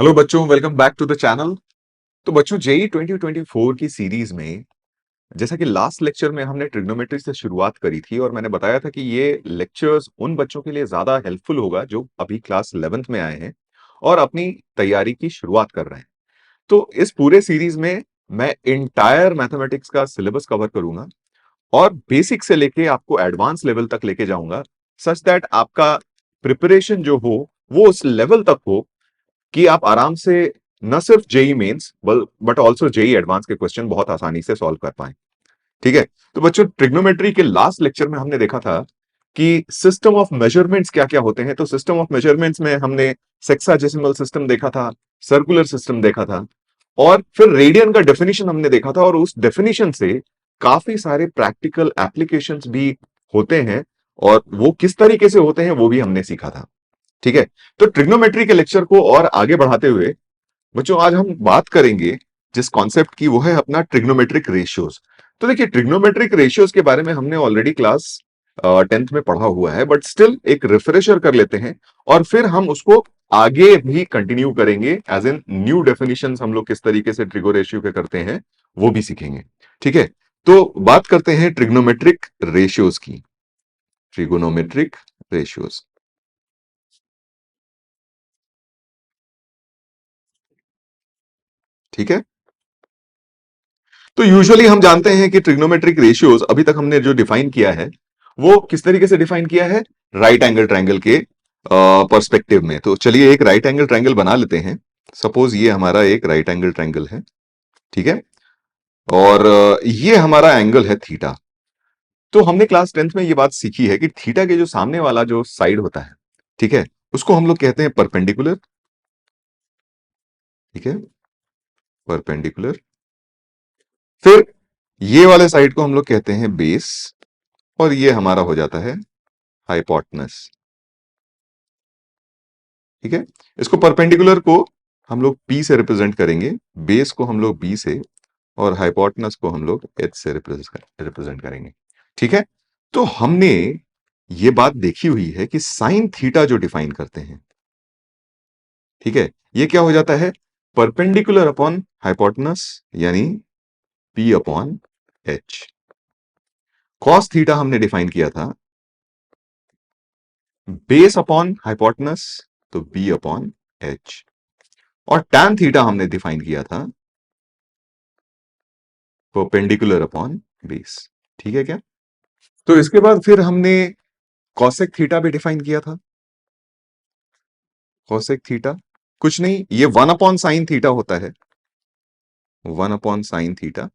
Hello बच्चों, welcome back to the channel. तो बच्चों, जेई 2024 की सीरीज में जैसा कि लास्ट लेक्चर में हमने ट्रिग्नोमेट्री से शुरुआत करी थी और मैंने बताया था कि ये लेक्चर्स उन बच्चों के लिए ज्यादा हेल्पफुल होगा जो अभी क्लास 11th में आए हैं और अपनी तैयारी की शुरुआत कर रहे हैं। तो इस पूरे सीरीज में मैं इंटायर मैथमेटिक्स का सिलेबस कवर करूंगा और बेसिक से लेके आपको एडवांस लेवल तक लेके जाऊंगा, सच दैट आपका प्रिपरेशन जो हो वो उस लेवल तक हो कि आप आराम से न सिर्फ JEE Mains but also JEE Advance के क्वेश्चन बहुत आसानी से सॉल्व कर पाए। ठीक है। तो बच्चों, ट्रिग्नोमेट्री के लास्ट लेक्चर में हमने देखा था कि सिस्टम ऑफ मेजरमेंट्स क्या क्या होते हैं। तो सिस्टम ऑफ मेजरमेंट्स में हमने सेक्साडेसिमल सिस्टम देखा था, सर्कुलर सिस्टम देखा था और फिर रेडियन का डेफिनेशन हमने देखा था और उस डेफिनेशन से काफी सारे प्रैक्टिकल एप्लीकेशंस भी होते हैं और वो किस तरीके से होते हैं वो भी हमने सीखा था। ठीक है। तो ट्रिग्नोमेट्री के लेक्चर को और आगे बढ़ाते हुए बच्चों, आज हम बात करेंगे जिस कॉन्सेप्ट की, वो है अपना ट्रिग्नोमेट्रिक रेशियोज। तो देखिए, ट्रिग्नोमेट्रिक रेशियोज के बारे में हमने ऑलरेडी क्लास 10th में पढ़ा हुआ है, बट स्टिल एक रिफ्रेशर कर लेते हैं और फिर हम उसको आगे भी कंटिन्यू करेंगे। एज इन न्यू डेफिनेशंस हम लोग किस तरीके से ट्रिगो रेशियो के करते हैं वो भी सीखेंगे। ठीक है। तो बात करते हैं ट्रिग्नोमेट्रिक रेशियोज की। Trigonometric ratios. ठीक है। तो यूजुअली हम जानते हैं कि ट्रिग्नोमेट्रिक रेशियोज अभी तक हमने जो डिफाइन किया है वो किस तरीके से डिफाइन किया है, राइट एंगल ट्रायंगल के पर्सपेक्टिव में। तो चलिए एक राइट एंगल ट्रायंगल बना लेते हैं। सपोज ये हमारा एक राइट एंगल ट्रायंगल है। ठीक है। और ये हमारा एंगल है थीटा। तो हमने क्लास 10th में ये बात सीखी है कि थीटा के जो सामने वाला जो साइड होता है, ठीक है, उसको हम लोग कहते हैं परपेंडिकुलर। ठीक है, परपेंडिकुलर। फिर ये वाले साइड को हम लोग कहते हैं बेस और ये हमारा हो जाता है हाइपोटेनस। ठीक है। इसको परपेंडिकुलर को हम लोग पी से रिप्रेजेंट करेंगे, बेस को हम लोग बी से और हाइपोटेनस को हम लोग एच से रिप्रेजेंट करेंगे। ठीक है। तो हमने ये बात देखी हुई है कि साइन थीटा जो डिफाइन करते हैं, ठीक है, ये क्या हो जाता है, परपेंडिकुलर अपॉन हाइपोटेनस, यानी P upon H. Cos theta हमने डिफाइन किया था बेस अपॉन हाइपोटेनस, तो बी अपॉन एच। और टैन थीटा हमने डिफाइन किया था परपेंडिकुलर अपॉन बेस। ठीक है क्या। तो इसके बाद फिर हमने कॉसेक थीटा भी डिफाइन किया था। कॉसेक थीटा कुछ नहीं, ये वन अपॉन साइन थीटा होता है, वन अपॉन साइन थीटा।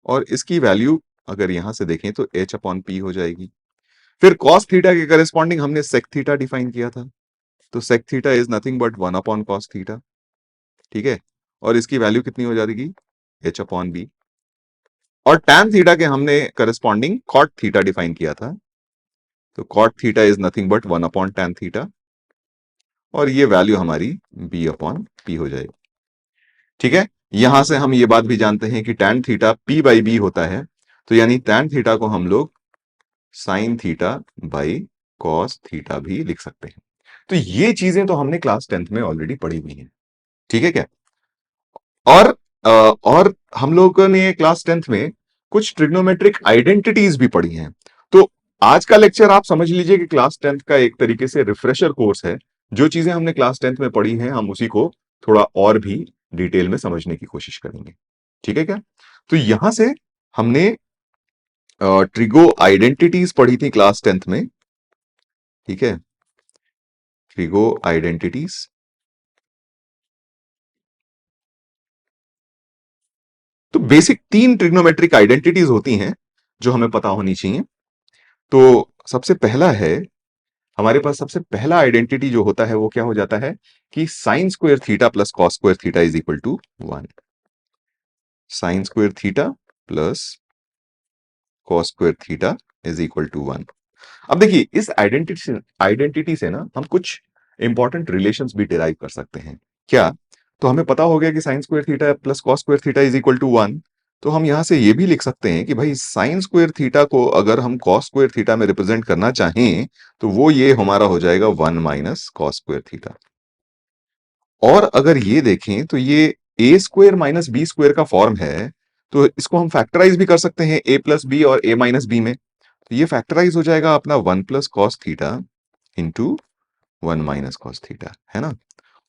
और इसकी वैल्यू अगर यहां से देखें तो एच अपॉन पी हो जाएगी। फिर कॉस थीटा के करेस्पॉन्डिंग हमने सेक थीटा डिफाइन किया था। तो sec theta is nothing but one upon cos theta. ठीक है। और इसकी वैल्यू कितनी हो जाएगी, एच अपॉन बी। और टैन थीटा के हमने करस्पॉन्डिंग कॉट थीटा डिफाइन किया था। तो cot theta is nothing but one upon tan theta और ये वैल्यू हमारी बी अपॉन पी हो जाएगी। ठीक है। यहां से हम ये बात भी जानते हैं कि tan theta P by B होता है, तो यानी टैन थीटा को हम लोग sine theta by cos theta भी लिख सकते हैं। तो ये चीजें तो हमने क्लास 10th में ऑलरेडी पढ़ी हुई हैं। ठीक है क्या। और और हम लोगों ने क्लास 10th में कुछ ट्रिग्नोमेट्रिक आइडेंटिटीज भी पढ़ी हैं। तो आज का लेक्चर आप समझ लीजिए कि क्लास 10th का एक तरीके से रिफ्रेशर कोर्स है। जो चीजें हमने क्लास 10th में पढ़ी हैं हम उसी को थोड़ा और भी डिटेल में समझने की कोशिश करेंगे। ठीक है क्या। तो यहां से हमने ट्रिगो आइडेंटिटीज पढ़ी थी क्लास 10th में। ठीक है, ट्रिगो आइडेंटिटीज। तो बेसिक तीन ट्रिग्नोमेट्रिक आइडेंटिटीज होती हैं जो हमें पता होनी चाहिए। तो सबसे पहला है, हमारे पास सबसे पहला आइडेंटिटी जो होता है वो क्या हो जाता है कि sine square theta plus cos square theta is equal to 1। Sine square theta plus cos square theta is equal to 1। अब देखिए, इस आइडेंटिटी से ना हम कुछ इंपॉर्टेंट रिलेशंस भी डिराइव कर सकते हैं। क्या। तो हमें पता हो गया कि sine square theta plus cos square theta is equal to 1। तो हम यहां से ये भी लिख सकते हैं कि भाई साइन स्क्वायर थीटा को अगर हम कॉस स्क्वायर थीटा में रिप्रेजेंट करना चाहें तो वो ये हमारा हो जाएगा 1 माइनस कॉस स्क्वायर थीटा। और अगर ये देखें तो ये ए स्क्वायर माइनस बी स्क्वायर का फॉर्म है, तो इसको हम फैक्टराइज भी कर सकते हैं ए प्लस बी और ए माइनस बी में। तो ये फैक्टराइज हो जाएगा अपना 1 + cos theta into 1 - cos theta, है ना।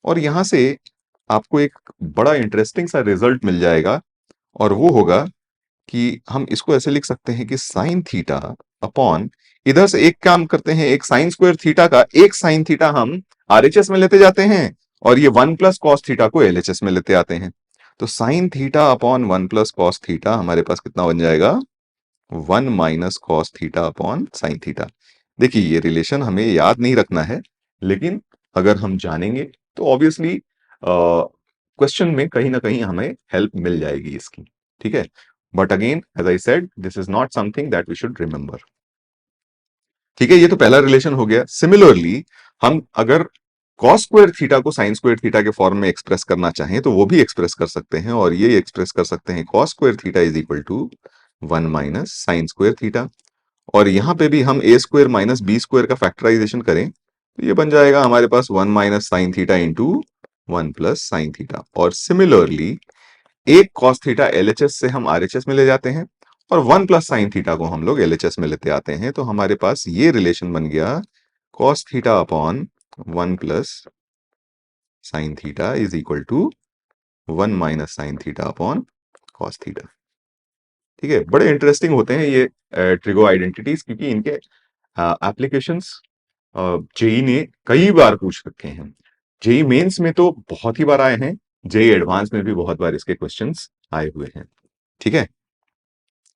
और यहां से आपको एक बड़ा इंटरेस्टिंग सा रिजल्ट मिल जाएगा, और वो होगा कि हम इसको ऐसे लिख सकते हैं कि साइन थीटा अपॉन, इधर से एक काम करते हैं, एक साइन स्क्वायर थीटा का एक साइन थीटा हम आरएचएस में लेते जाते हैं, और ये 1 + cos थीटा को एलएचएस में लेते आते हैं। तो sign theta upon 1 + cos theta हमारे पास कितना बन जाएगा, 1 - cos theta upon sine theta. देखिए ये रिलेशन हमें याद नहीं रखना है, लेकिन अगर हम जानेंगे तो ऑब्वियसली क्वेश्चन में कहीं ना कहीं हमें हेल्प मिल जाएगी इसकी, ठीक है। But again as I said, this is not something that we should remember. ठीक है, ये तो पहला रिलेशन हो गया। सिमिलरली हम अगर कॉस स्क्वायर थीटा को साइन स्क्वायर थीटा के फॉर्म में एक्सप्रेस करना चाहें तो वो भी एक्सप्रेस कर सकते हैं, और ये एक्सप्रेस कर सकते हैं cos square theta is equal to 1 - sine square theta. और यहां पे भी हम A square minus B square का फैक्टराइजेशन करें तो ये बन जाएगा हमारे पास 1 - sine theta into 1 + sine theta. और सिमिलरली एक कॉस थीटा एलएचएस से हम आरएचएस में ले जाते हैं, और 1 + साइन थीटा को हम लोग एलएचएस में लेते आते हैं, तो हमारे पास ये रिलेशन बन गया cos theta upon 1 + sine theta is equal to 1 - sine theta upon cos theta. ठीक है, बड़े इंटरेस्टिंग होते हैं ये ट्रिगो आइडेंटिटीज, क्योंकि इनके एप्लीकेशंस जेई ने कई बार पूछ रखे हैं। जेई मेंस में तो बहुत ही बार आए हैं, जेई एडवांस में भी बहुत बार इसके क्वेश्चंस आए हुए हैं। ठीक है,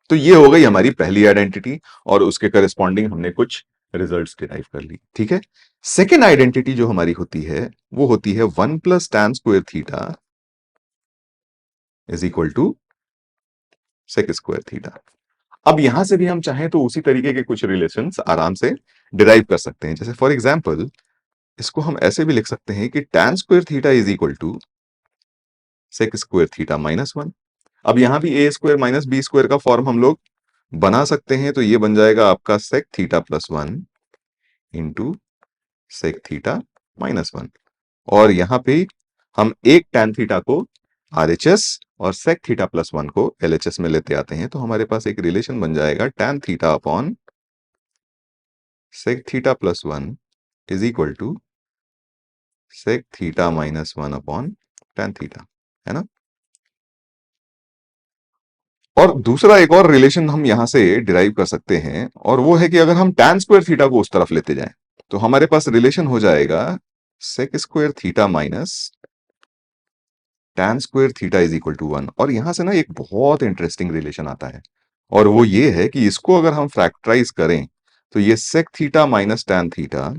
तो ये हो गई हमारी पहली आइडेंटिटी, और उसके करस्पॉन्डिंग हमने कुछ रिजल्ट्स डिराइव कर ली। ठीक है, सेकेंड आइडेंटिटी जो हमारी होती है वो होती है 1 + tan² is equal to sec² अब यहां से भी हम चाहें तो उसी तरीके के कुछ रिलेशंस आराम से डिराइव कर सकते हैं। जैसे फॉर एग्जांपल इसको हम ऐसे भी लिख सकते हैं कि tan² is equal to sec² - 1। अब यहां भी ए स्क्वायर माइनस बी स्क्वायर का फॉर्म हम लोग बना सकते हैं, तो ये बन जाएगा आपका sec θ+1 इंटू sec θ - 1। और यहां पे हम एक tan थीटा को आरएचएस और sec θ+1 को एलएचएस में लेते आते हैं, तो हमारे पास एक रिलेशन बन जाएगा tan theta upon sec θ+1 is equal to sec θ - 1 upon tan theta, है ना। और दूसरा एक और रिलेशन हम यहां से डिराइव कर सकते हैं, और वो है कि अगर हम tan² थीटा को उस तरफ लेते जाएं तो हमारे पास रिलेशन हो जाएगा sec² theta minus tan² theta is equal to 1। और यहां से ना एक बहुत इंटरेस्टिंग रिलेशन आता है, और वो ये है कि इसको अगर हम फैक्टराइज करें तो ये sec θ minus tan theta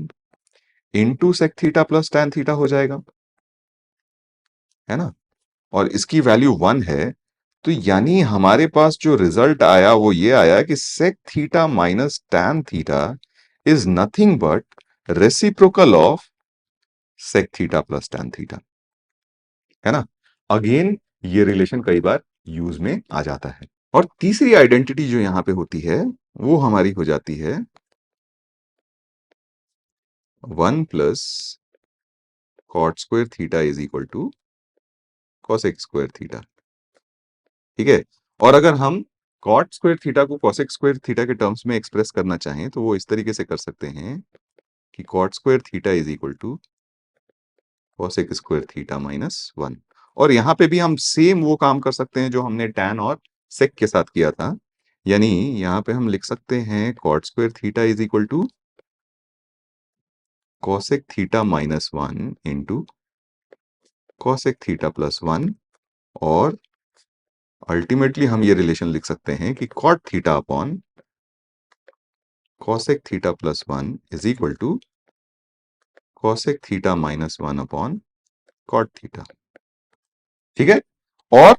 into sec θ plus tan theta हो जाएगा, है ना। और इसकी वैल्यू 1 है, तो यानी हमारे पास जो रिजल्ट आया वो ये आया कि sec θ minus tan theta is nothing but reciprocal of sec θ plus tan theta, है ना। अगेन ये रिलेशन कई बार यूज में आ जाता है। और तीसरी आइडेंटिटी जो यहां पे होती है वो हमारी हो जाती है 1 + cot² theta is equal to cosec² theta. ठीक है, और अगर हम cot² थीटा को cosec² थीटा के टर्म्स में एक्सप्रेस करना चाहें तो वो इस तरीके से कर सकते हैं कि cot² theta is equal to cosec² theta minus 1। और यहां पे भी हम सेम वो काम कर सकते हैं जो हमने tan और sec के साथ किया था, यानी यहां पे हम लिख सकते हैं cot²थीटा is equal to cosec θ minus 1 into cosec θ+1। और अल्टीमेटली हम ये रिलेशन लिख सकते हैं कि cot theta upon cosec θ+1 is equal to cosec θ minus 1 upon cot theta. ठीक है, और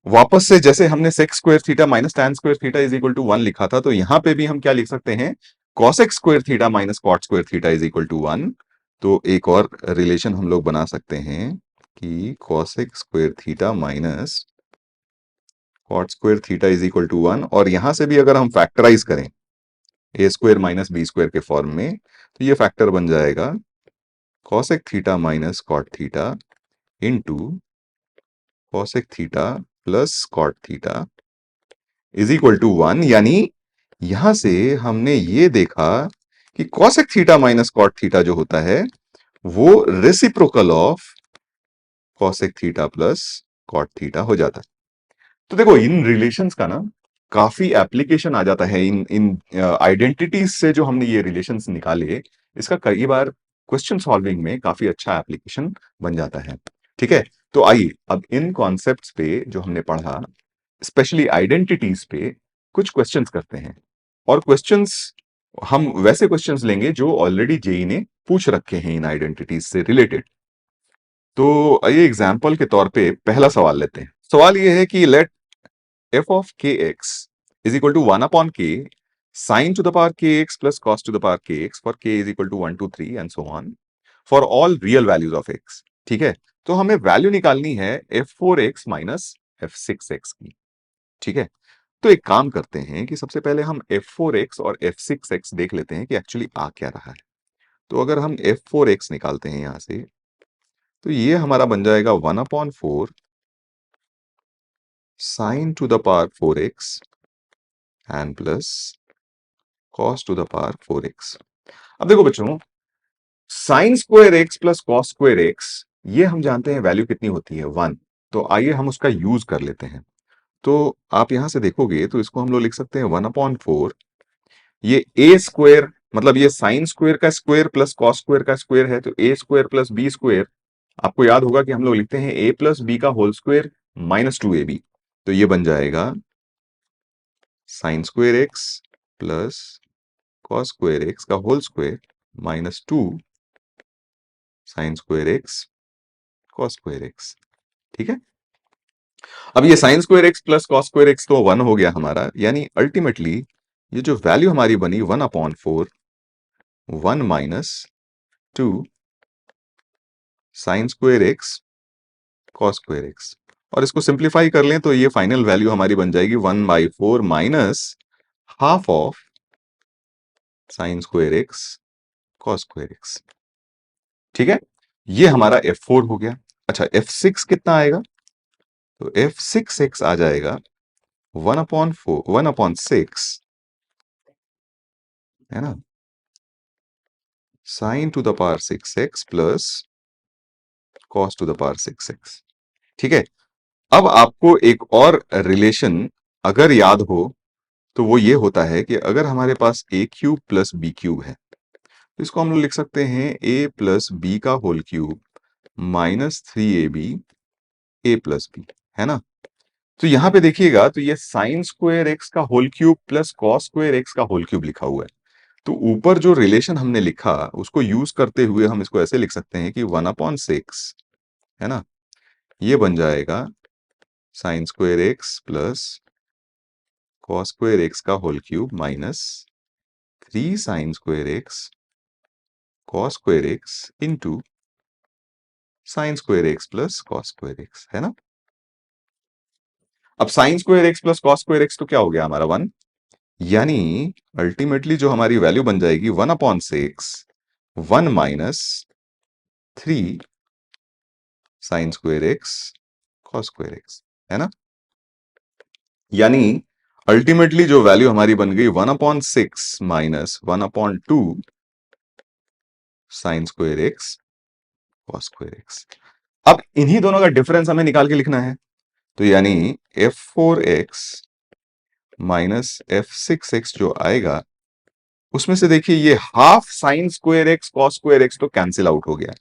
वापस से जैसे हमने sec² theta minus tan² theta is equal to 1 लिखा था, तो यहां पे भी हम क्या लिख सकते हैं, cosec² theta minus cot² theta is equal to 1। तो एक और रिलेशन हम लोग बना सकते हैं कि cosec² theta minus cot² theta is equal to 1। और यहां से भी अगर हम फैक्टराइज करें a² माइनस b² के फॉर्म में, तो ये फैक्टर बन जाएगा cosec θ minus cot theta into cosec theta plus cot theta is equal to 1। यानी यहां से हमने ये देखा कि cosec theta minus cot theta जो होता है वो reciprocal of cosec theta plus cot theta हो जाता है। तो देखो इन रिलेशंस का ना काफी एप्लीकेशन आ जाता है। इन इन आइडेंटिटीज से जो हमने ये रिलेशंस निकाले, इसका कई बार क्वेश्चन सॉल्विंग में काफी अच्छा एप्लीकेशन बन जाता है। ठीक है, तो आइए अब इन कॉन्सेप्ट्स पे जो हमने पढ़ा, स्पेशली आइडेंटिटीज पे कुछ क्वेश्चंस करते हैं। और क्वेश्चंस हम वैसे क्वेश्चंस लेंगे जो ऑलरेडी जेई ने पूछ रखे हैं इन आइडेंटिटीज से रिलेटेड। तो आइए एग्जाम्पल के तौर पे पहला सवाल लेते हैं। सवाल यह है कि late f of kx is equal to 1 upon k sin to the power kx plus cos to the power kx for k is equal to 1 to 3 and so on for all real values of x। ठीक है, तो हमें value निकालनी है f4x minus f6x की। ठीक है, तो एक काम करते हैं कि सबसे पहले हम f4x और f6x देख लेते हैं कि एक्चुअली आ क्या रहा है। तो अगर हम f4x निकालते हैं यहां से, तो ये हमारा बन जाएगा 1/4 sin to the power 4x and plus cos to the power 4x। अब देखो बच्चों, sign square X plus cos square x, ये हम जानते हैं वैल्यू कितनी होती है 1। तो आइए हम उसका यूज कर लेते हैं। तो आप यहां से देखोगे तो इसको हम लोग लिख सकते हैं 1/4। ये ए स्क्वायर मतलब ये साइन स्क्वायर का स्क्वायर प्लस कॉस स्क्वायर का स्क्वायर है, तो A square plus B square. आपको याद होगा कि हम लोग लिखते हैं ए प्लस बी का होल स्क्वायर माइनस 2ab। तो ये बन जाएगा sine square X plus cos square X का whole square minus 2 sine square X cos square X. ठीक है, अब ये sine square X plus cos square X तो 1 हो गया हमारा, यानी अल्टीमेटली ये जो वैल्यू हमारी बनी 1/4 1 minus 2 sine square X cos square X. और इसको सिंप्लीफाई कर लें तो ये फाइनल वैल्यू हमारी बन जाएगी 1/4 minus half of sine square X cos square X. ठीक है, ये हमारा f4 हो गया। अच्छा, f6 कितना आएगा? तो f6x आ जाएगा 1/4 1/6, है ना, sign to the power 6x plus cos to the power 6x। ठीक है, अब आपको एक और रिलेशन अगर याद हो तो वो ये होता है कि अगर हमारे पास a cube plus B cube है, तो इसको हम लोग लिख सकते हैं a प्लस बी का whole cube minus 3ab a plus B, है ना। तो यहां पे देखिएगा तो ये साइन स्क्वायर एक्स का whole cube plus cos square X का होल क्यूब लिखा हुआ है। तो ऊपर जो रिलेशन हमने लिखा उसको यूज करते हुए हम इसको ऐसे लिख सकते हैं कि 1/6, है ना, ये बन जाएगा sine square X plus cos square X का whole cube minus 3 sine square X cos square X into sine square X plus cos square X, है ना। अब sine square X plus cos square X तो क्या हो गया हमारा 1, यानी अल्टीमेटली जो हमारी वैल्यू बन जाएगी 1/6 1 minus 3 sine square X cos square X, है ना। यानी अल्टीमेटली जो वैल्यू हमारी बन गई 1/6 minus 1/2 sign square X cos square x. अब इन्हीं दोनों का डिफरेंस हमें निकाल के लिखना है। तो यानी f4x माइनस f6x जो आएगा उसमें से देखिए ये half sine square X cos square X तो कैंसिल आउट हो गया,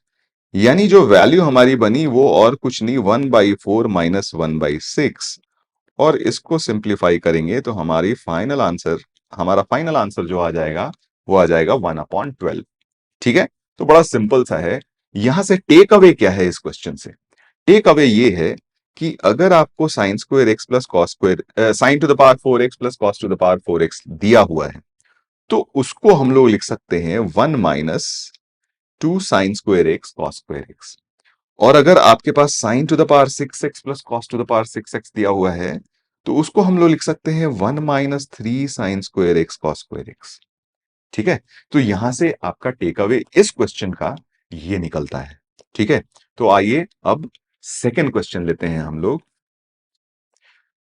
यानी जो वैल्यू हमारी बनी वो और कुछ नहीं 1/4 माइनस 1/6। और इसको सिंप्लीफाई करेंगे तो हमारा फाइनल आंसर जो आ जाएगा वो आ जाएगा 1/12। ठीक है, तो बड़ा सिंपल सा है। यहां से टेक अवे क्या है इस क्वेश्चन से? टेक अवे ये है कि अगर आपको sign square X plus cos square sine to the power 4x plus cos to the power 4x दिया हुआ है, तो उसको हम लोग लिख सकते हैं 1 minus 2 sine square X cos square X. और अगर आपके पास sine to the power 6x plus cos to the power 6x दिया हुआ है, तो उसको हम लोग लिख सकते हैं 1 minus 3 sine square X cos square X. ठीक है, तो यहां से आपका टेक अवे इस क्वेश्चन का ये निकलता है। ठीक है, तो आइए अब सेकेंड क्वेश्चन लेते हैं हम लोग।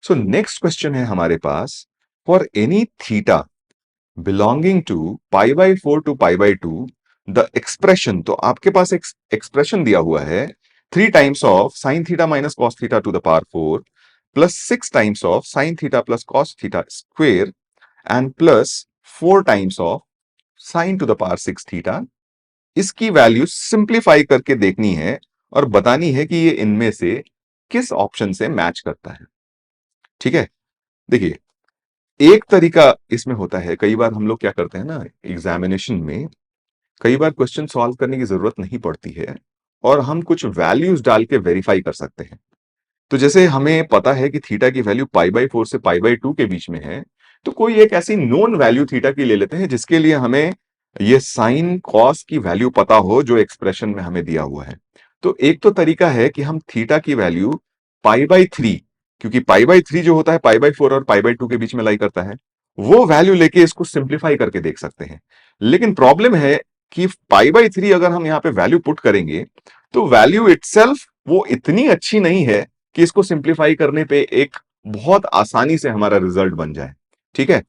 सो नेक्स्ट क्वेश्चन है हमारे पास, for any theta belonging to pi by 4 to pi by 2 the expression, तो आपके पास एक एक्सप्रेशन दिया हुआ है 3 times of sine theta minus cos theta to the power 4 plus 6 times of sine theta plus cos theta square and plus 4 times of sine to the power 6 theta. इसकी value simplify करके देखनी है और बतानी है कि ये इनमें से किस ऑप्शन से मैच करता है। ठीक है, देखिए एक तरीका इसमें होता है, कई बार हम लोग क्या करते हैं ना एग्जामिनेशन में, कई बार क्वेश्चन सॉल्व करने की जरूरत नहीं पड़ती है और हम कुछ वैल्यूज डाल के वेरीफाई कर सकते हैं। तो जैसे हमें पता है कि थीटा की वैल्यू पाई बाई 4 से पाई बाई 2 के बीच में है, तो कोई एक ऐसी नोन वैल्यू थीटा की ले लेते हैं जिसके लिए हमें ये साइन कॉस की वैल्यू पता हो जो एक्सप्रेशन में हमें दिया हुआ है। तो एक तो तरीका है कि हम थीटा की वैल्यू पाई बाई 3, क्योंकि पाई बाई 3 जो होता है पाई बाई 4 और पाई बाई 2 के बीच में लाई करता है, वो वैल्यू लेके इसको सिंप्लीफाई करके देख सकते हैं। लेकिन प्रॉब्लम है कि पाई बाई 3 अगर हम यहां पे वैल्यू पुट करेंगे तो वैल्यू इटसेल्फ वो इतनी अच्छी नहीं है कि इसको सिंप्लीफाई करने पे एक बहुत आसानी से हमारा रिजल्ट बन जाए। ठीक है,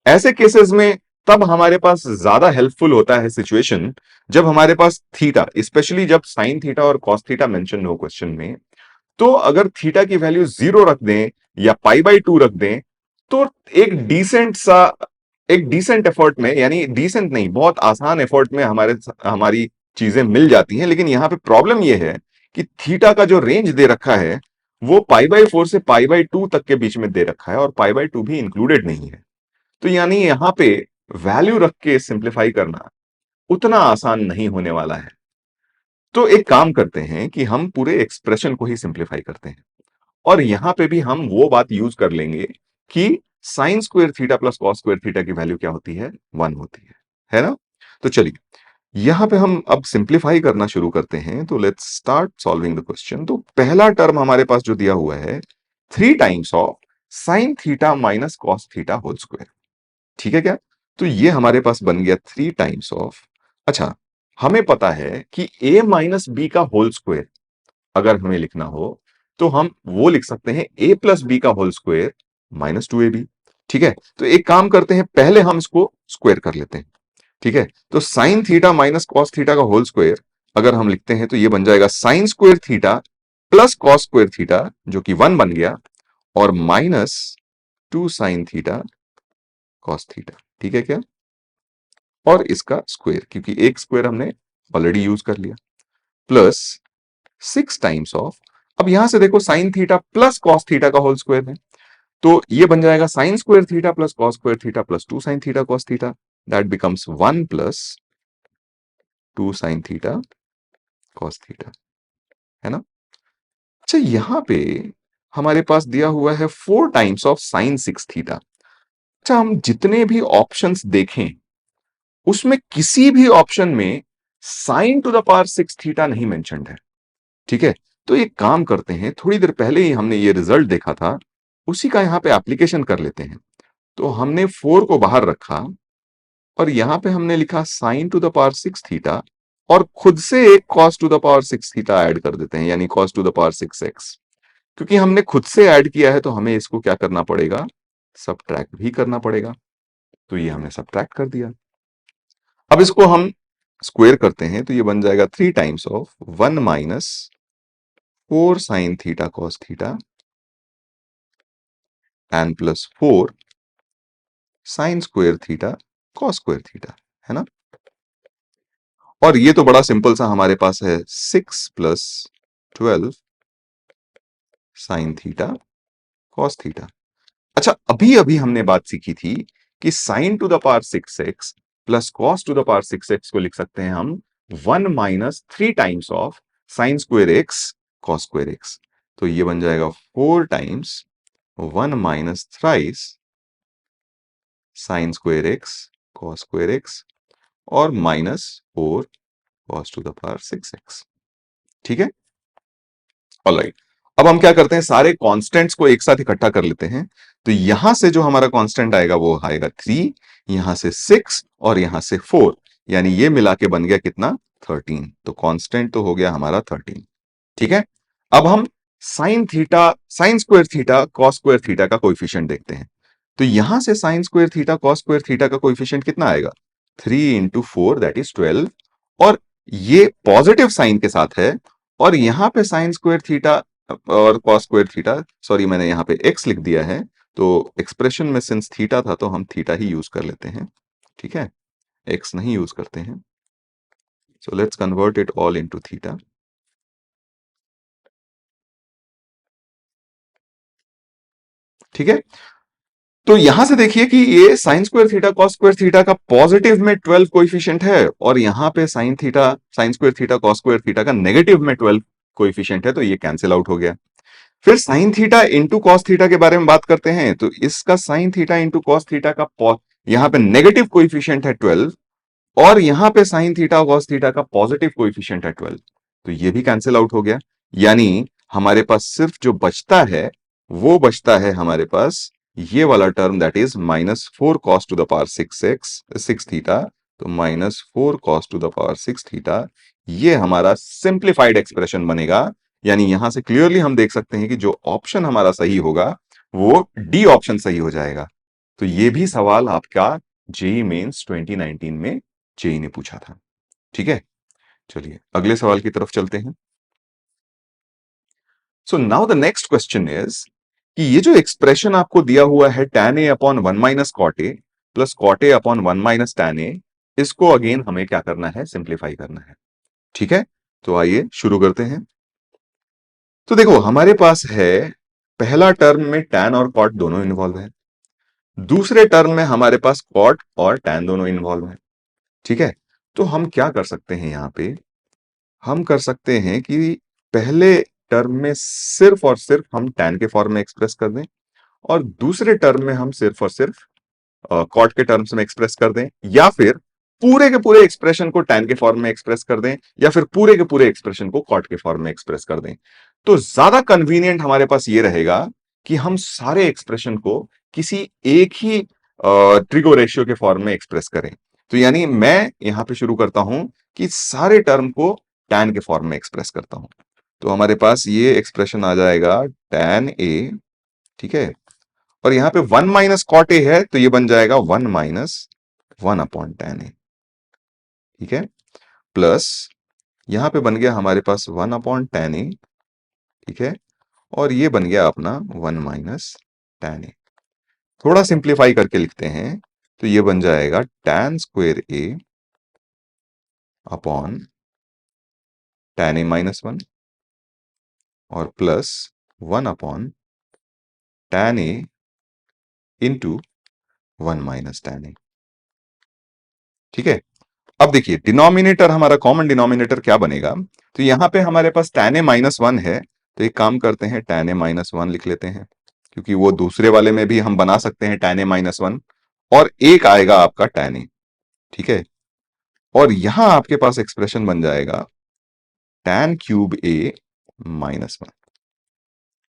ऐसे केसेस में तब हमारे पास ज्यादा हेल्पफुल होता है सिचुएशन जब हमारे पास थीटा, स्पेशली जब साइन थीटा और कॉस थीटा मेंशन हो क्वेश्चन में, तो अगर थीटा की वैल्यू 0 रख दें या पाई बाई 2 रख दें तो एक डिसेंट एफर्ट में, यानी डिसेंट नहीं बहुत आसान एफर्ट में हमारी चीजें मिल जाती हैं। लेकिन यहां पे प्रॉब्लम यह है कि थीटा का जो रेंज दे रखा है वो पाई बाई 4 से पाई बाई 2 तक के बीच में दे रखा है और पाई बाई 2 भी इंक्लूडेड नहीं है। तो यानी यहां पे वैल्यू रख के सिंप्लीफाई करना उतना आसान नहीं होने वाला है। तो एक काम करते हैं कि हम पूरे एक्सप्रेशन को ही सिंप्लीफाई करते हैं और यहां पे भी हम वो बात यूज कर लेंगे कि sine square theta plus cos square theta की वैल्यू क्या होती है, 1 होती है ना। तो चलिए यहां पे हम अब सिंप्लीफाई करना शुरू करते हैं। तो let's start solving the question. तो पहला टर्म हमारे पास जो दिया हुआ है 3 times of sine theta minus cos theta whole square, ठीक है क्या। तो ये हमारे पास बन गया 3 टाइम्स ऑफ, अच्छा हमें पता है कि a माइनस बी का होल स्क्वायर अगर हमें लिखना हो तो हम वो लिख सकते हैं a प्लस बी का होल स्क्वायर माइनस 2ab। ठीक है, तो एक काम करते हैं पहले हम इसको स्क्वायर कर लेते हैं। ठीक है, तो sign theta minus cos theta का होल स्क्वायर अगर हम लिखते हैं तो ये बन जाएगा sine square theta plus cos square theta जो कि 1 बन गया और minus 2 sign theta cos theta. ठीक है क्या, और इसका स्क्वायर क्योंकि एक स्क्वायर हमने ऑलरेडी यूज कर लिया प्लस 6 टाइम्स ऑफ, अब यहां से देखो sign theta plus cos theta का होल स्क्वायर है तो ये बन जाएगा sine square theta plus cos square theta plus 2 sign theta cos theta, that becomes 1 plus 2 sign theta cos theta, है ना। अच्छा यहां पे हमारे पास दिया हुआ है 4 टाइम्स ऑफ साइन 6 थीटा। अच्छा हम जितने भी ऑप्शंस देखें उसमें किसी भी ऑप्शन में sign to the power 6 theta नहीं मेंशन्ड है। ठीक है, तो एक काम करते हैं, थोड़ी देर पहले ही हमने ये रिजल्ट देखा था उसी का यहां पे एप्लीकेशन कर लेते हैं। तो हमने 4 को बाहर रखा और यहां पे हमने लिखा sign to the power 6 theta और खुद से एक cos to the power 6 theta add कर देते हैं यानी cos to the power 6x। क्योंकि हमने खुद से ऐड किया है तो हमें इसको क्या करना पड़ेगा, सब्ट्रैक्ट भी करना पड़ेगा। तो ये हमने सब्ट्रैक्ट कर दिया। अब इसको हम स्क्वायर करते हैं तो ये बन जाएगा 3 times of 1 minus 4 sign theta cos theta and plus 4 sign square theta cos square theta, है ना। और ये तो बड़ा सिंपल सा हमारे पास है 6 plus 12 sine theta cos theta. अच्छा अभी अभी हमने बात सीखी थी कि sine to the power 6x plus cos to the power 6x को लिख सकते हैं हम 1 minus 3 times of sine square X cos square X. तो ये बन जाएगा 4 times 1 minus thrice sine square X cos square X और minus 4 cos to the power 6x। ठीक है, ऑलराइट। अब हम क्या करते हैं, सारे कांस्टेंट्स को एक साथ इकट्ठा कर लेते हैं। तो यहां से जो हमारा कांस्टेंट आएगा वो आएगा 3, यहां से 6 और यहां से 4, यानी ये मिला के बन गया कितना 13। तो कांस्टेंट तो हो गया हमारा 13। ठीक है, अब हम sign square theta cos square theta का कोएफिशिएंट देखते हैं। तो यहां से sign square theta cos square theta का कोएफिशिएंट कितना आएगा? 3 into 4 दैट इज 12। और ये पॉजिटिव साइन के साथ है। और यहां पे साइन स्क्वायर थीटा और कॉस स्क्वायर थीटा, सॉरी मैंने यहां पे एक्स लिख दिया है, तो एक्सप्रेशन में सिंस थीटा था तो हम थीटा ही यूज कर लेते हैं। ठीक है, एक्स नहीं यूज करते हैं। So let's convert it all into theta. ठीक है, तो यहां से देखिए कि ये sine square theta cos square theta का पॉजिटिव में 12 कोएफिशिएंट है, और यहां पे sign square theta cos square theta का नेगेटिव में 12 कोएफिशिएंट है, तो ये कैंसिल आउट हो गया। फिर sign theta into cos theta के बारे में बात करते हैं, तो इसका sign theta into cos theta का यहां पे नेगेटिव कोएफिशिएंट है 12, और यहां पे साइन थीटा कॉस थीटा का पॉजिटिव कोएफिशिएंट है 12, तो ये भी कैंसिल आउट हो गया। यानी हमारे पास सिर्फ जो बचता है वो बचता है हमारे पास ये वाला टर्म, दैट इज -4 cos⁻6 तो -4 cos⁻6 ये हमारा सिंप्लीफाइड एक्सप्रेशन बनेगा। यानी यहां से क्लियरली हम देख सकते हैं कि जो ऑप्शन हमारा सही होगा वो डी ऑप्शन सही हो जाएगा। तो ये भी सवाल आपका जेई मेंस 2019 में जेई ने पूछा था। ठीक है, चलिए अगले सवाल की तरफ चलते हैं। So now the next question is कि ये जो एक्सप्रेशन आपको दिया हुआ है tan a upon 1 - cot a plus cot a upon 1 - tan a, इसको अगेन हमें क्या करना है? सिंप्लीफाई करना है। ठीक है, तो आइए शुरू करते हैं। तो देखो हमारे पास है पहला टर्म में tan और cot दोनों इन्वॉल्व है, दूसरे टर्म में हमारे पास cot और tan दोनों इन्वॉल्व है। ठीक है, तो हम क्या कर सकते हैं? यहां पे हम कर सकते हैं कि पहले टर्म में सिर्फ और सिर्फ हम tan के फॉर्म में एक्सप्रेस कर दें, और दूसरे टर्म में हम सिर्फ और सिर्फ कॉट के टर्म्स में एक्सप्रेस कर दें, या फिर पूरे के पूरे एक्सप्रेशन को tan के फॉर्म में एक्सप्रेस कर दें, या फिर पूरे के पूरे एक्सप्रेशन को कॉट के फॉर्म में एक्सप्रेस कर दें। तो ज्यादा कन्वीनियंट हमारे पास ये रहेगा कि हम सारे एक्सप्रेशन को किसी एक ही ट्रिगो रेशियो के फॉर्म में एक्सप्रेस करें। तो यानी मैं यहां पे शुरू करता हूं कि सारे टर्म को tan के फॉर्म में एक्सप्रेस करता हूं। तो हमारे पास ये एक्सप्रेशन आ जाएगा tan a। ठीक है, और यहां पे 1 - cot a है, तो ये बन जाएगा 1 - 1 अपॉन tan a। ठीक है, प्लस यहां पे बन गया हमारे पास 1 अपॉन tan a। ठीक है, और ये बन गया अपना 1 - tan a। थोड़ा सिंप्लीफाई करके लिखते हैं, तो ये बन जाएगा tan² a upon tan a - 1 और plus 1 upon tan a into 1 - tan a। ठीक है, अब देखिए डिनोमिनेटर हमारा कॉमन डिनोमिनेटर क्या बनेगा? तो यहां पे हमारे पास tan a - 1 है, तो एक काम करते हैं tan a - 1 लिख लेते हैं, क्योंकि वो दूसरे वाले में भी हम बना सकते हैं tan a - 1, और एक आएगा आपका tan a। ठीक है, और यहां आपके पास एक्सप्रेशन बन जाएगा tan³ a - 1।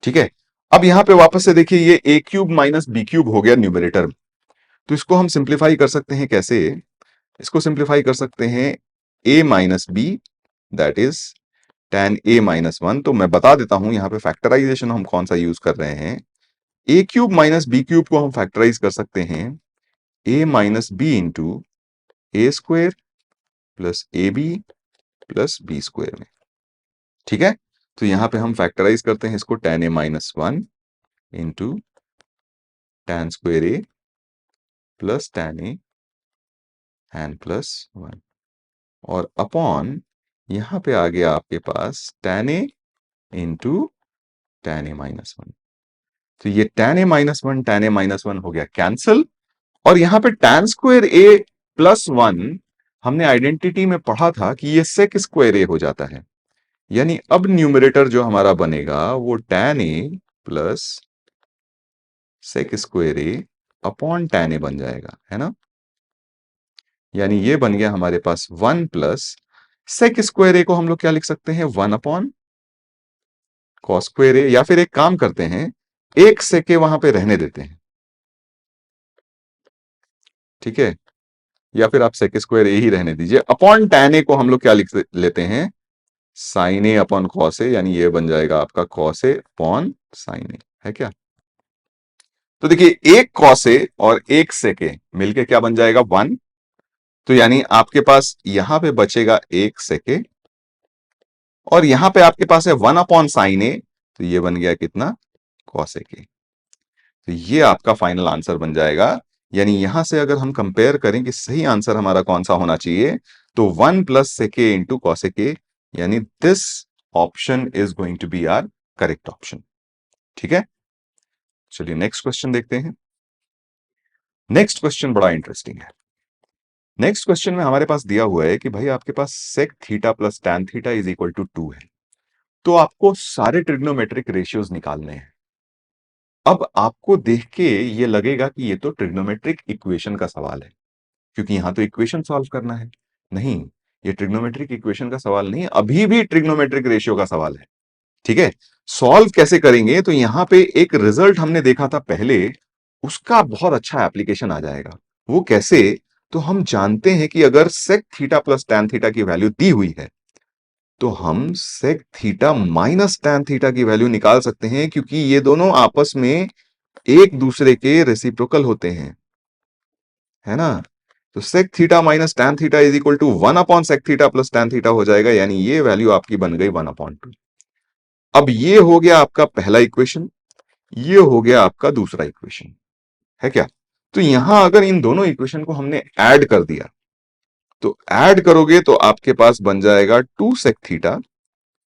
ठीक है, अब यहां पे वापस से देखिए ये a³ - b³ हो गया न्यूमरेटर में, तो इसको हम सिंप्लीफाई कर सकते हैं कैसे? इसको सिंप्लीफाई कर सकते हैं a - b that is tan a - 1। तो मैं बता देता हूं यहां पे फैक्टराइजेशन हम कौन सा यूज कर रहे हैं। a³ - b³ को हम फैक्टराइज कर सकते हैं a - b into a² plus ab plus b² में। ठीक है, तो यहां पे हम फैक्टराइज करते हैं इसको tan a - 1 into tan² a plus tan a n plus 1, और अपॉन यहां पे आ गया आपके पास tan a into tan a - 1। तो ये tan a - 1 हो गया कैंसल, और यहां पे tan²a+1 हमने आइडेंटिटी में पढ़ा था कि ये sec² a हो जाता है। यानी अब न्यूमरेटर जो हमारा बनेगा वो tan a plus sec² a upon tan a बन जाएगा, है ना? यानी ये बन गया हमारे पास 1 प्लस sec² a को हम लोग क्या लिख सकते हैं? 1 अपॉन cos²a, या फिर एक काम करते हैं एक sec a वहां पे रहने देते हैं। ठीक है, या फिर आप sec² a ही रहने दीजिए, अपॉन tan a को हम लोग क्या लिख लेते हैं? Sign A upon cos A, यानी ये बन जाएगा आपका कॉस ए अपॉन साइन ए, है क्या? तो देखिए एक कॉस ए और एक सेक ए मिलके क्या बन जाएगा? 1। तो यानी आपके पास यहां पे बचेगा एक सेक ए और यहां पे आपके पास है 1 अपॉन साइन ए, तो ये बन गया कितना? कॉस ए के। तो ये आपका फाइनल आंसर बन जाएगा। यानी यहां से अगर हम कंपेयर करें कि सही आंसर हमारा कौन सा होना चाहिए, तो 1 प्लस सेके इंटू कॉसेके, यानी this option is going to be our correct option. ठीक है, चलिए नेक्स्ट क्वेश्चन देखते हैं। नेक्स्ट क्वेश्चन बड़ा इंटरेस्टिंग है। नेक्स्ट क्वेश्चन में हमारे पास दिया हुआ है कि भाई आपके पास sec theta plus tan theta is equal to 2 है। तो आपको सारे ट्रिग्नोमेट्रिक रेशियोज निकालने हैं। अब आपको देख के ये लगेगा कि ये तो ट्रिग्नोमेट्रिक इक्वेशन का सवाल है, क्योंकि यहां तो इक्वेशन सॉल्व करना है। नहीं, ये ट्रिग्नोमेट्रिक इक्वेशन का सवाल नहीं है, अभी भी ट्रिग्नोमेट्रिक रेशियो का सवाल है। ठीक है, सॉल्व कैसे करेंगे? तो यहां पे एक रिजल्ट हमने देखा था पहले, उसका बहुत अच्छा एप्लीकेशन आ जाएगा। वो कैसे? तो हम जानते हैं कि अगर sec theta plus tan theta की वैल्यू दी हुई है, तो हम sec theta minus tan theta की वैल्यू निकाल सकते हैं, क्योंकि ये दोनों आपस में एक दूसरे के रेसिप्रोकल होते हैं, है ना? तो sec theta minus tan theta is equal to 1 upon sec theta plus tan theta हो जाएगा, यानी ये वैल्यू आपकी बन गई 1/2। अब ये हो गया आपका पहला इक्वेशन, ये हो गया आपका दूसरा इक्वेशन, है क्या? तो यहां अगर इन दोनों इक्वेशन को हमने ऐड कर दिया, तो ऐड करोगे तो आपके पास बन जाएगा 2 सेक थीटा,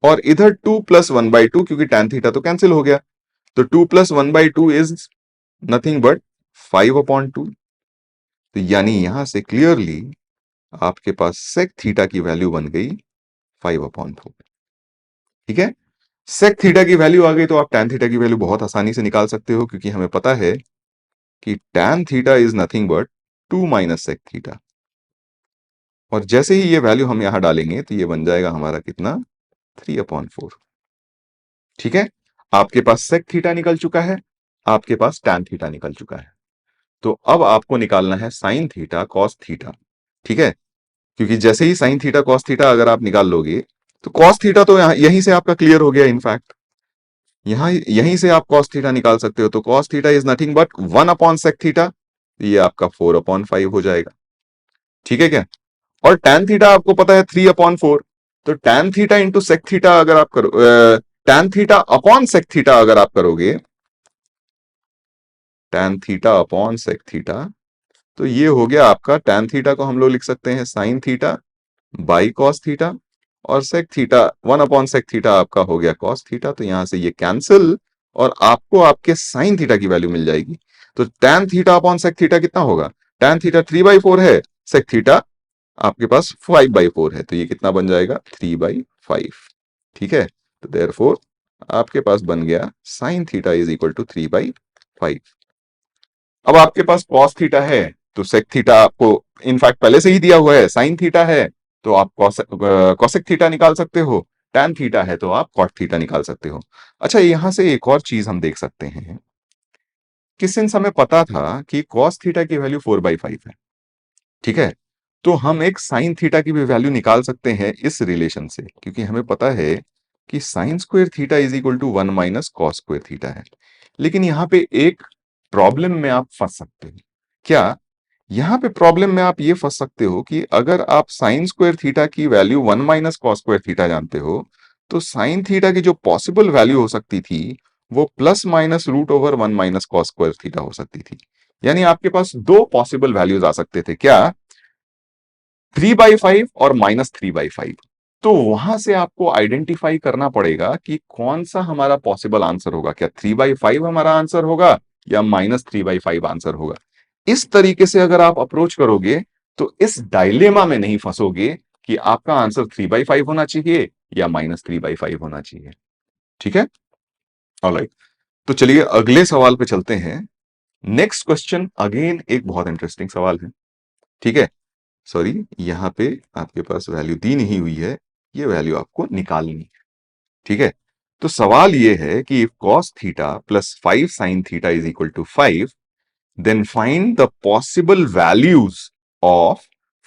और इधर 2 प्लस 1/2, क्योंकि टैन थीटा तो कैंसिल हो गया, तो 2 प्लस 1/2 इज नथिंग बट 5/2। तो यानी यहां से क्लियरली आपके पास सेक थीटा की वैल्यू बन गई 5/4। ठीक है, सेक थीटा की वैल्यू आ गई तो आप टैन थीटा की वैल्यू बहुत आसानी से निकाल सकते हो, क्योंकि हमें पता है कि tan theta is nothing but 2 minus sec theta. और जैसे ही ये वैल्यू हम यहां डालेंगे तो ये बन जाएगा हमारा कितना? 3/4। ठीक है, आपके पास सेक थीटा निकल चुका है, आपके पास टैन थीटा निकल चुका है। तो अब आपको निकालना है साइन थीटा कॉस थीटा। ठीक है, क्योंकि जैसे ही साइन थीटा कॉस थीटा अगर आप निकाल लोगे, तो कॉस थीटा तो यहीं से आपका क्लियर हो गया। इनफैक्ट यहीं से आप कॉस थीटा निकाल सकते हो। तो cos theta is nothing but 1 upon sec theta, ये आपका 4/5 हो जाएगा। ठीक है क्या? और टैन थीटा आपको पता है 3/4। तो tan theta into sec theta अगर आप करो, tan theta upon sec theta अगर आप करोगे, tan theta upon sec theta, तो ये हो गया आपका, टैन थीटा को हम लोग लिख सकते हैं sine theta by cos theta, और sec theta 1 upon sec theta आपका हो गया कॉस थीटा। तो यहां से ये कैंसिल, और आपको आपके साइन थीटा की वैल्यू मिल जाएगी। तो tan theta upon sec theta कितना होगा? टैन थीटा 3/4 है, सेक थीटा आपके पास 5/4 है, तो ये कितना बन जाएगा? 3/5। ठीक है, तो देयरफॉर आपके पास बन गया sine theta is equal to 3/5। अब आपके पास कॉस थीटा है, तो सेक थीटा आपको इनफैक्ट पहले से ही दिया हुआ है। साइन थीटा है तो आप कॉसेक थीटा निकाल सकते हो, टैन थीटा है तो आप कॉट थीटा निकाल सकते हो। अच्छा, यहां से एक और चीज हम देख सकते हैं कि सिंस हमें पता था कि कॉस थीटा की वैल्यू 4/5 है, ठीक है, तो हम एक साइन थीटा की भी वैल्यू निकाल सकते हैं इस रिलेशन से, क्योंकि हमें पता है कि sine square theta is equal to 1 minus cos square theta है। लेकिन यहां पे एक प्रॉब्लम में आप फंस सकते हो। क्या? यहां पे प्रॉब्लम में आप ये फंस सकते हो कि अगर आप साइन स्क्वायर थीटा की value 1 minus cos square theta जानते हो, तो साइन थीटा की जो पॉसिबल वैल्यू हो सकती थी, वो plus minus root over 1 minus cos square theta हो सकती थी। यानी आपके पास दो पॉसिबल वैल्यूज आ सकते थे। क्या? 3/5 और -3/5। तो वहां से आपको आइडेंटिफाई करना पड़ेगा कि कौन सा हमारा पॉसिबल आंसर होगा। क्या 3/5 हमारा आंसर होगा या -3/5 आंसर होगा? इस तरीके से अगर आप अप्रोच करोगे, तो इस डायलेमा में नहीं फंसोगे कि आपका आंसर 3/5 होना चाहिए या -3/5 होना चाहिए। ठीक है, ऑलराइट। तो चलिए अगले सवाल पे चलते हैं। नेक्स्ट क्वेश्चन अगेन एक बहुत इंटरेस्टिंग सवाल है। ठीक है, सॉरी, यहां पे आपके पास वैल्यू दी नहीं हुई है, ये वैल्यू आपको निकालनी है। ठीक है, तो सवाल ये है कि if cos theta plus 5 sine theta is equal to 5, then find the possible values of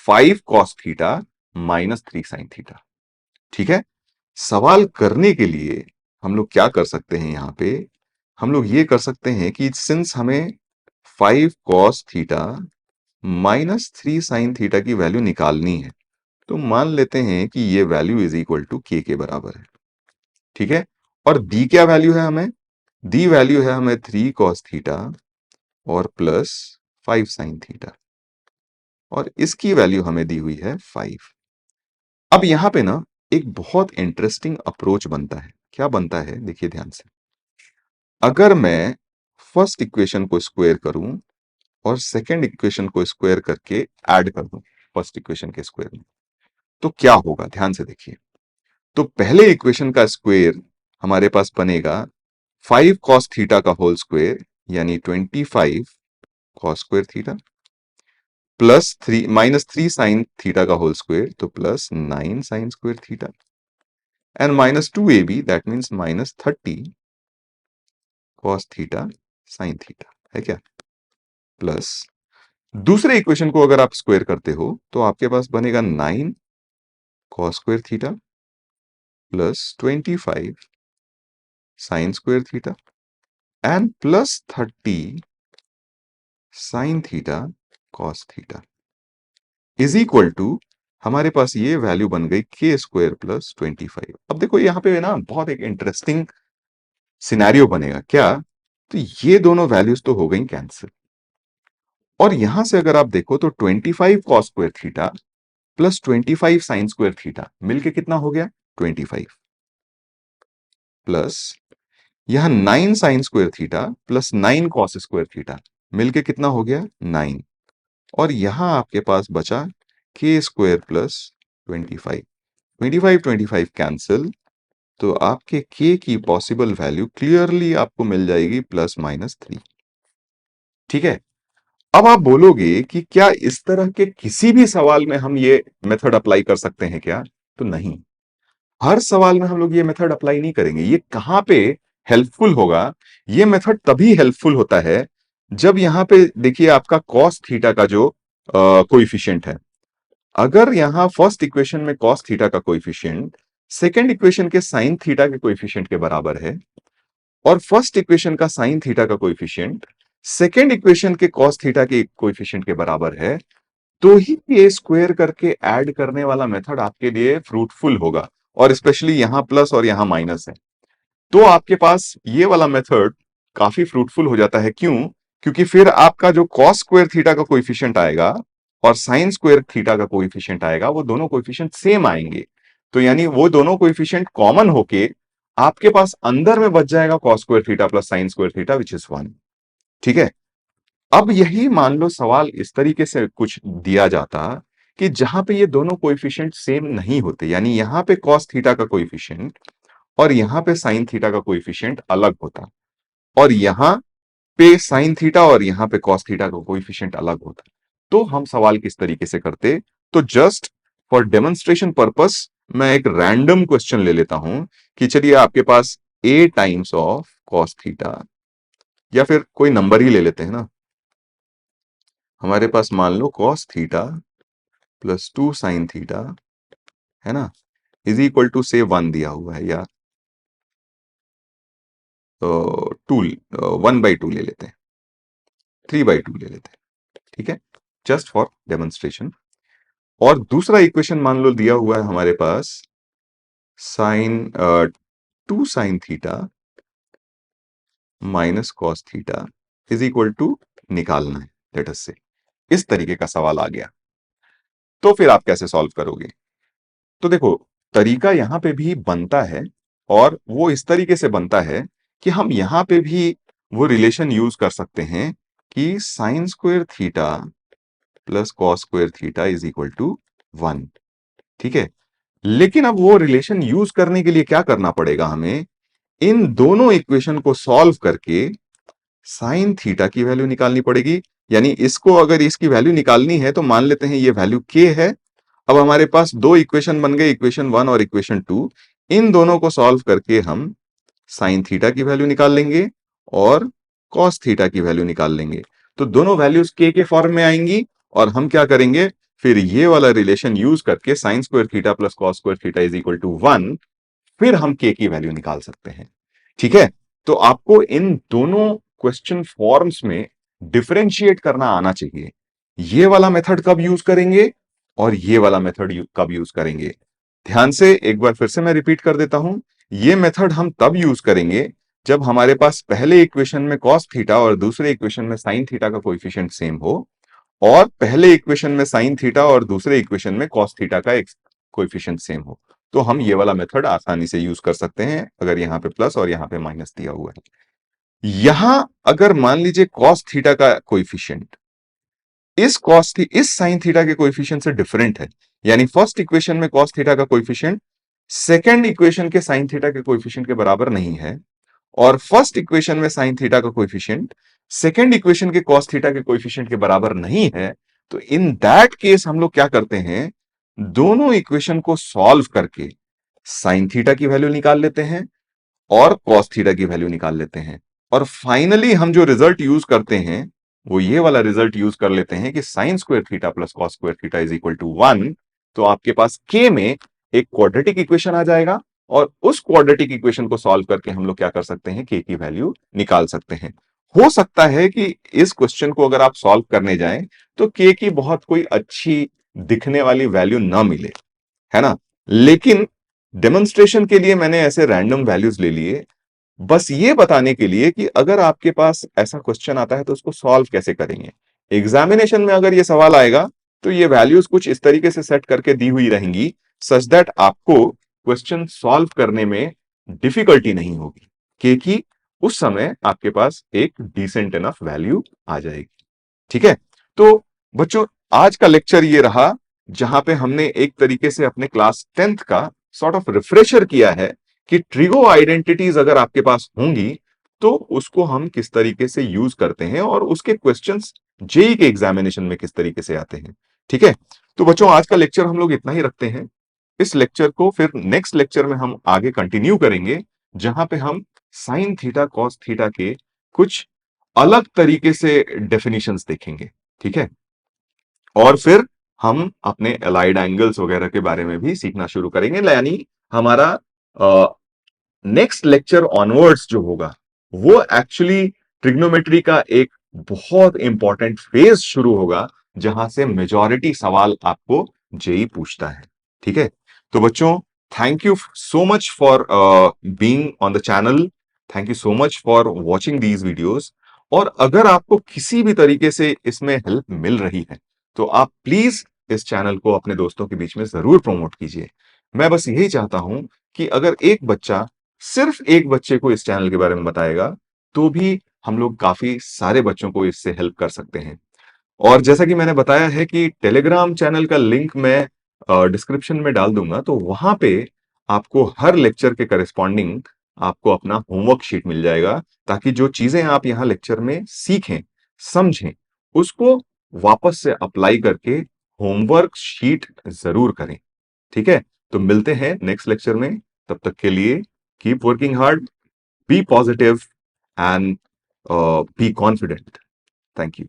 5 cos theta -3 sine theta. ठीक है, सवाल करने के लिए हम लोग क्या कर सकते हैं यहां पे, हम लोग ये कर सकते हैं कि सिंस हमें 5 cos theta minus 3 sin theta की वैल्यू निकालनी है, तो मान लेते हैं कि ये वैल्यू इज इक्वल टू के बराबर है। ठीक है, और दी क्या वैल्यू है हमें, दी वैल्यू है हमें 3 cos थीटा और प्लस 5 sin थीटा, और इसकी वैल्यू हमें दी हुई है 5। अब यहां पे ना एक बहुत इंटरेस्टिंग अप्रोच बनता है। क्या बनता है, देखिए ध्यान से। अगर मैं फर्स्ट इक्वेशन को स्क्वायर करूं और सेकंड इक्वेशन को स्क्वायर करके ऐड कर दूं फर्स्ट इक्वेशन के स्क्वायर में, तो क्या होगा, ध्यान से देखिए। तो पहले इक्वेशन का स्क्वायर हमारे पास बनेगा 5 cos थीटा का होल स्क्वायर, यानी 25 cos square theta, plus 3 minus 3 sin theta का होल स्क्वायर, तो plus 9 sin square theta, and minus 2ab, that means minus 30 cos theta sin theta, है क्या। प्लस दूसरे इक्वेशन को अगर आप स्क्वायर करते हो तो आपके पास बनेगा 9 cos square theta plus 25 sin square theta and plus 30 sin theta cos theta is equal to, हमारे पास ये वैल्यू बन गई के स्क्वायर प्लस 25। अब देखो यहाँ पे ना बहुत एक इंटरेस्टिंग सिनेरियो बनेगा। क्या, तो ये दोनों वैल्यूज तो हो गई कैंसिल, और यहां से अगर आप देखो तो 25 cos square theta plus 25 sin square theta मिलके कितना हो गया, 25, प्लस यहां 9 sin square theta plus 9 cos square theta मिलके कितना हो गया, 9, और यहां आपके पास बचा के स्क्वायर प्लस 25। 25 कैंसिल, तो आपके के की पॉसिबल वैल्यू क्लियरली आपको मिल जाएगी +-3। ठीक है, अब आप बोलोगे कि क्या इस तरह के किसी भी सवाल में हम ये मेथड अप्लाई कर सकते हैं क्या, तो नहीं, हर सवाल में हम लोग ये मेथड अप्लाई नहीं करेंगे। ये कहां पे हेल्पफुल होगा, ये मेथड तभी हेल्पफुल होता है जब यहां पे देखिए आपका cos थीटा का जो कोइफिशिएंट है, अगर यहां फर्स्ट इक्वेशन में cos थीटा का कोइफिशिएंट सेकंड इक्वेशन के sin थीटा के कोइफिशिएंट के बराबर है, और फर्स्ट इक्वेशन का sin थीटा का कोइफिशिएंट सेकंड इक्वेशन के cos थीटा के कोइफिशिएंट के बराबर है, तो ही ये स्क्वायर करके ऐड करने वाला मेथड आपके लिए फ्रूटफुल होगा। और स्पेशली यहां प्लस और यहां माइनस है, तो आपके पास ये वाला मेथड काफी फ्रूटफुल हो जाता है। क्यों, क्योंकि फिर आपका जो cos स्क्वायर थीटा का कोइफिशिएंट आएगा और sin स्क्वायर थीटा का कोइफिशिएंट आएगा, वो दोनों कोइफिशिएंट सेम आएंगे, तो यानी वो दोनों कोइफिशिएंट कॉमन होके आपके पास अंदर में बच जाएगा cos square theta plus sin square theta which is 1। ठीक है, अब यही मान लो सवाल इस तरीके से कुछ दिया जाता कि जहां पे ये दोनों कोएफिशिएंट सेम नहीं होते, यानी यहां पे cos थीटा का कोएफिशिएंट और यहां पे sin थीटा का कोएफिशिएंट अलग होता, और यहां पे sin थीटा और यहां पे cos थीटा का कोएफिशिएंट अलग होता, तो हम सवाल किस तरीके से करते। तो जस्ट फॉर डेमोन्स्ट्रेशन पर्पस मैं एक रैंडम क्वेश्चन ले लेता हूं कि चलिए आपके पास a times of cos theta, या फिर कोई नंबर ही ले लेते हैं ना, हमारे पास मान लो cos theta plus 2 sin theta, है ना, इज इक्वल टू से 1 दिया हुआ है, या तो 2, 1/2 ले लेते हैं, 3/2 ले लेते हैं। ठीक है, जस्ट फॉर डेमोन्स्ट्रेशन। और दूसरा इक्वेशन मान लो दिया हुआ है हमारे पास sine 2 sin theta minus cos theta is equal to निकालना है, लेट अस से इस तरीके का सवाल आ गया, तो फिर आप कैसे सॉल्व करोगे। तो देखो, तरीका यहां पे भी बनता है, और वो इस तरीके से बनता है कि हम यहां पे भी वो रिलेशन यूज कर सकते हैं कि sine square theta plus cos square theta is equal to 1। ठीक है, लेकिन अब वो रिलेशन यूज करने के लिए क्या करना पड़ेगा, हमें इन दोनों इक्वेशन को सॉल्व करके साइन थीटा की वैल्यू निकालनी पड़ेगी। यानी इसको अगर इसकी वैल्यू निकालनी है तो मान लेते हैं ये वैल्यू के है। अब हमारे पास दो इक्वेशन बन गए, इक्वेशन 1 और इक्वेशन 2, इन दोनों को सॉल्व करके हम साइन थीटा की वैल्यू निकाल लेंगे और कॉस थीटा की वैल्यू निकाल लेंगे, तो दोनों वैल्यूज के फॉर्म में आएंगी, और हम क्या करेंगे, फिर ये वाला रिलेशन यूज करके sine square theta plus cos square theta is equal to 1 फिर हम के की वैल्यू निकाल सकते हैं। ठीक है, तो आपको इन दोनों क्वेश्चन फॉर्म्स में डिफरेंशिएट करना आना चाहिए। ये वाला मेथड कब यूज करेंगे और ये वाला मेथड कब यूज करेंगे। ध्यान से एक बार फिर से मैं रिपीट कर देता हूं। ये मेथड हम तब यूज करेंगे जब हमारे पास पहले इक्वेशन में कॉस थीटा और दूसरे इक्वेशन में साइन थीटा का कोएफिशिएंट सेम हो, और पहले इक्वेशन में साइन थीटा और दूसरे इक्वेशन में कॉस थीटा का एक कोएफिशिएंट सेम हो, तो हम ये वाला मेथड आसानी से यूज कर सकते हैं अगर यहां पे प्लस और यहां पे माइनस दिया हुआ है। यहां अगर मान लीजिए कॉस थीटा का कोएफिशिएंट इस साइन थीटा के कोएफिशिएंट से डिफरेंट है, यानी फर्स्ट इक्वेशन में कॉस थीटा का कोएफिशिएंट सेकंड इक्वेशन के साइन थीटा के कोएफिशिएंट के बराबर नहीं है, और फर्स्ट इक्वेशन में साइन थीटा का कोएफिशिएंट सेकंड इक्वेशन के कॉस थीटा के कोएफिशिएंट के बराबर नहीं है, तो इन दैट केस हम लोग क्या करते हैं, दोनों इक्वेशन को सॉल्व करके साइन थीटा की वैल्यू निकाल लेते हैं और कॉस थीटा की वैल्यू निकाल लेते हैं, और फाइनली हम जो रिजल्ट यूज करते हैं वो ये वाला रिजल्ट यूज कर लेते हैं कि sine square theta plus cos square theta is equal to 1। तो आपके पास के में एक क्वाड्रेटिक इक्वेशन आ जाएगा, और उस क्वाड्रेटिक इक्वेशन को सॉल्व करके हम लोग क्या कर सकते हैं, के की वैल्यू निकाल सकते हैं। हो सकता है कि इस क्वेश्चन को अगर आप सॉल्व करने जाएं तो के की बहुत कोई अच्छी दिखने वाली वैल्यू ना मिले, है ना, लेकिन डेमोन्स्ट्रेशन के लिए मैंने ऐसे रैंडम वैल्यूज ले लिए, बस ये बताने के लिए कि अगर आपके पास ऐसा क्वेश्चन आता है तो उसको सॉल्व कैसे करेंगे। एग्जामिनेशन में अगर ये सवाल आएगा तो ये वैल्यूज कुछ इस तरीके से सेट करके दी हुई रहेंगी सच दैट आपको क्वेश्चन सॉल्व करने में डिफिकल्टी नहीं होगी, क्योंकि उस समय आपके पास एक डिसेंट इनफ वैल्यू आ जाएगी। ठीक है, तो बच्चों आज का लेक्चर ये रहा जहां पे हमने एक तरीके से अपने क्लास 10th का सॉर्ट ऑफ रिफ्रेशर किया है कि ट्रिगो आइडेंटिटीज अगर आपके पास होंगी तो उसको हम किस तरीके से यूज करते हैं और उसके क्वेश्चंस जेई के एग्जामिनेशन में किस तरीके से आते हैं। ठीक है, तो बच्चों आज का लेक्चर हम लोग इतना ही रखते हैं। इस लेक्चर को फिर नेक्स्ट लेक्चर में हम आगे कंटिन्यू करेंगे, जहां पे हम साइन थीटा कॉस थीटा के कुछ अलग तरीके से डेफिनेशंस देखेंगे। ठीक है, और फिर हम अपने अलाइड एंगल्स वगैरह के बारे में भी सीखना शुरू करेंगे, यानी हमारा नेक्स्ट लेक्चर ऑनवर्ड्स जो होगा वो एक्चुअली ट्रिग्नोमेट्री का एक बहुत इंपॉर्टेंट फेज शुरू होगा, जहां से मेजॉरिटी सवाल आपको जेई पूछता है। ठीक है, तो बच्चों thank you so much for being on the channel, thank you so much for watching these videos, और अगर आपको किसी भी तरीके से इसमें हेल्प मिल रही है तो आप प्लीज इस चैनल को अपने दोस्तों के बीच में जरूर प्रमोट कीजिए। मैं बस यही चाहता हूं कि अगर एक बच्चा सिर्फ एक बच्चे को इस चैनल के बारे में बताएगा तो भी हम लोग काफी सारे बच्चों को इससे हेल्प कर सकते हैं। और जैसा कि मैंने बताया है कि टेलीग्राम चैनल का लिंक मैं डिस्क्रिप्शन में डाल दूंगा, तो वहां पे आपको हर लेक्चर के करस्पॉन्डिंग आपको अपना होमवर्क शीट मिल जाएगा, ताकि जो चीजें आप यहां लेक्चर में सीखें समझें उसको वापस से अप्लाई करके होमवर्क शीट जरूर करें। ठीक है, तो मिलते हैं नेक्स्ट लेक्चर में, तब तक के लिए keep working hard, be positive and be confident. Thank you.